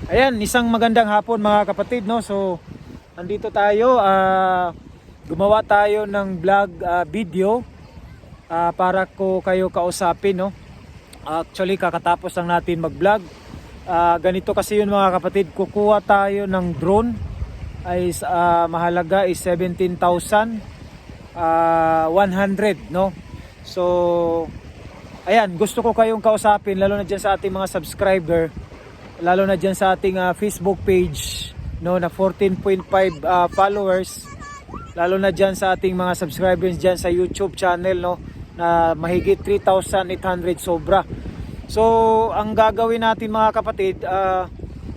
Ayan, isang magandang hapon mga kapatid, no. So, nandito tayo, gumawa tayo ng vlog video para ko kayo kausapin, no. Actually, kakatapos lang natin mag-vlog. Ganito kasi yun mga kapatid, kukuha tayo ng drone ay mahalaga is 17,100, no. So, ayan, gusto ko kayong kausapin lalo na dyan sa ating mga subscriber, lalo na dyan sa ating Facebook page, no, na 14.5 followers, lalo na dyan sa ating mga subscribers dyan sa YouTube channel, no, na mahigit 3,800 sobra. So ang gagawin natin mga kapatid,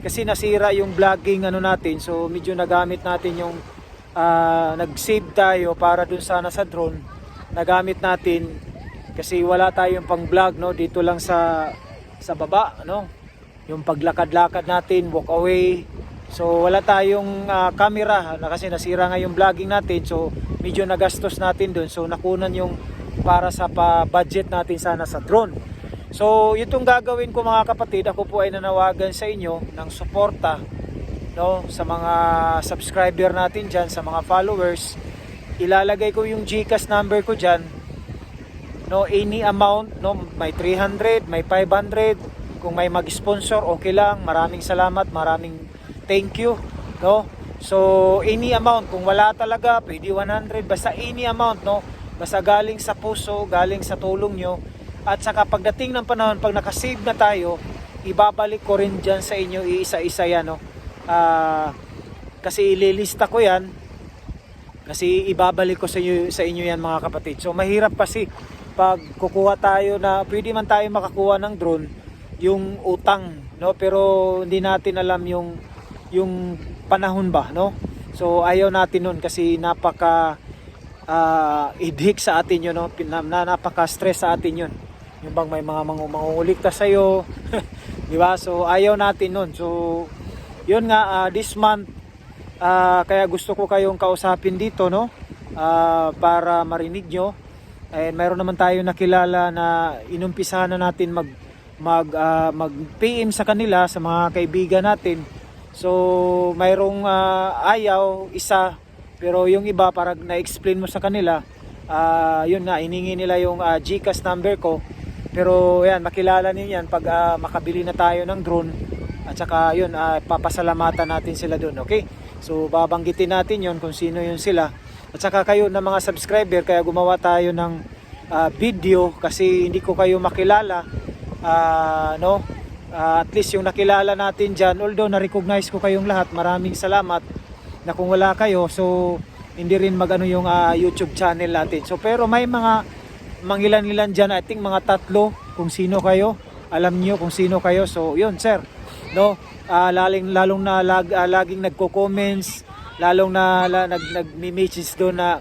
kasi nasira yung vlogging natin, so medyo nagamit natin yung nag-save tayo para dun sana sa drone, nagamit natin kasi wala tayong pang vlog, no, dito lang sa baba, no, yung paglakad-lakad natin, walk away. So wala tayong camera na kasi nasira nga yung vlogging natin, so medyo nagastos natin dun, so nakunan yung para sa budget natin sana sa drone. So itong gagawin ko mga kapatid, ako po ay nanawagan sa inyo ng suporta, no, sa mga subscriber natin dyan, sa mga followers. Ilalagay ko yung GCash number ko dyan, no, any amount, no, may 300, may 500. Kung may mag-sponsor, okay lang. Maraming salamat, maraming thank you, no. So any amount, kung wala talaga pwede 100, basta any amount, no, basta galing sa puso, galing sa tulong nyo. At saka pagdating ng panahon, pag nakasave na tayo, ibabalik ko rin dyan sa inyo, iisa-isa yan, no. Kasi ililista ko yan, kasi ibabalik ko sa inyo yan mga kapatid. So mahirap kasi pag kukuha tayo na, pwede man tayo makakuha ng drone, yung utang, no, pero hindi natin alam yung panahon ba, no. So ayaw natin nun kasi napaka idhik sa atin yun, no, napaka stress sa atin yun, yung bang may mga mangungulikta sa iyo di ba? So ayaw natin nun. So yun nga, this month kaya gusto ko kayong kausapin dito, no, para marinig nyo. And mayroon naman tayo nakilala na inumpisahan na natin mag PM sa kanila, sa mga kaibigan natin. So mayroong ayaw isa, pero yung iba parang na-explain mo sa kanila, yun nga, iningi nila yung GCash number ko. Pero yan, makilala niyo yan pag makabili na tayo ng drone. At saka yun, papasalamatan natin sila dun, okay? So babanggitin natin yun kung sino yun sila. At saka kayo na mga subscriber, kaya gumawa tayo ng video kasi hindi ko kayo makilala. No, at least yung nakilala natin dyan, although na-recognize ko kayong lahat, maraming salamat. Na kung wala kayo, so hindi rin magano yung YouTube channel natin. So pero may mga mangilan-ilan dyan, I think mga 3 kung sino kayo, alam nyo kung sino kayo. So yun sir, no, lalong na laging nagko-comments, lalong na nag-messages doon na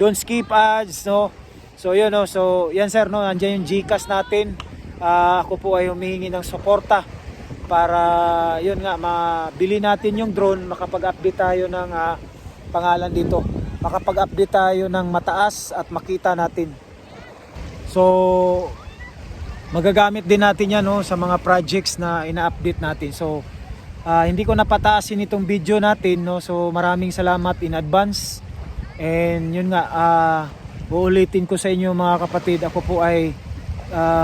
don't skip ads, no. So yun, no, so yan sir, no, andyan yung GCash natin. Ako po ay humihingi ng suporta para yun nga, mabili natin yung drone, makapag-update tayo ng pangalan dito, makapag-update tayo ng mataas at makita natin. So magagamit din natin yan, no, sa mga projects na ina-update natin. So hindi ko napataasin itong video natin, no, so maraming salamat in advance. And yun nga, uulitin ko sa inyo mga kapatid, ako po ay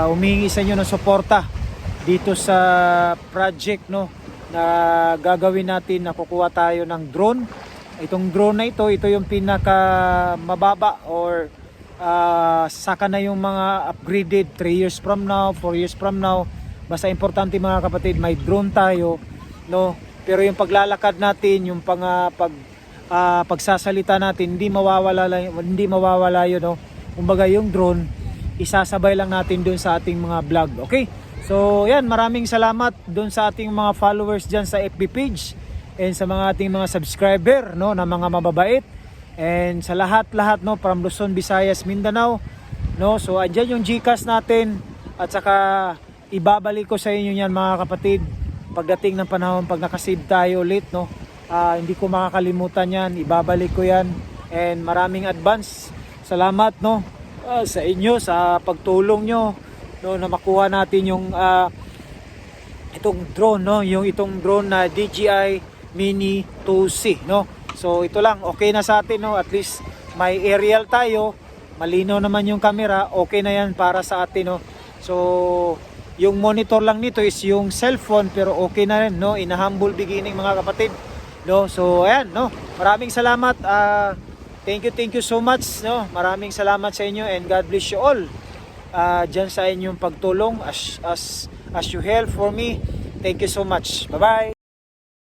humingi sa inyo ng suporta dito sa project, no, na gagawin natin, na kukuha tayo ng drone. Itong drone na ito yung pinaka mababa, or saka na yung mga upgraded 3 years from now, 4 years from now. Basta importante mga kapatid, may drone tayo, no. Pero yung paglalakad natin, yung pagsasalita natin, hindi mawawala yun, no. Kumbaga yung drone, isasabay lang natin doon sa ating mga vlog, okay? So yan, maraming salamat doon sa ating mga followers dyan sa FB page, and sa mga ating mga subscriber, no, na mga mababait, and sa lahat, no, from Luzon, Visayas, Mindanao, no. So andyan yung GCash natin, at saka ibabalik ko sa inyo yan mga kapatid pagdating ng panahon, pag nakasave tayo ulit, no. Hindi ko makakalimutan yan, ibabalik ko yan. And maraming advance salamat, no, sa inyo, sa pagtulong nyo, no, na makuha natin yung itong drone, no, yung itong drone na DJI Mini 2C, no. So ito lang, okay na sa atin, no, at least may aerial tayo, malinaw naman yung camera, okay na yan para sa atin, no. So yung monitor lang nito is yung cellphone, pero okay na rin, no, in a humble beginning mga kapatid, no. So ayan, no, maraming salamat, thank you so much, no, maraming salamat sa inyo, and God bless you all dyan sa inyong pagtulong as you help for me. Thank you so much. Bye bye.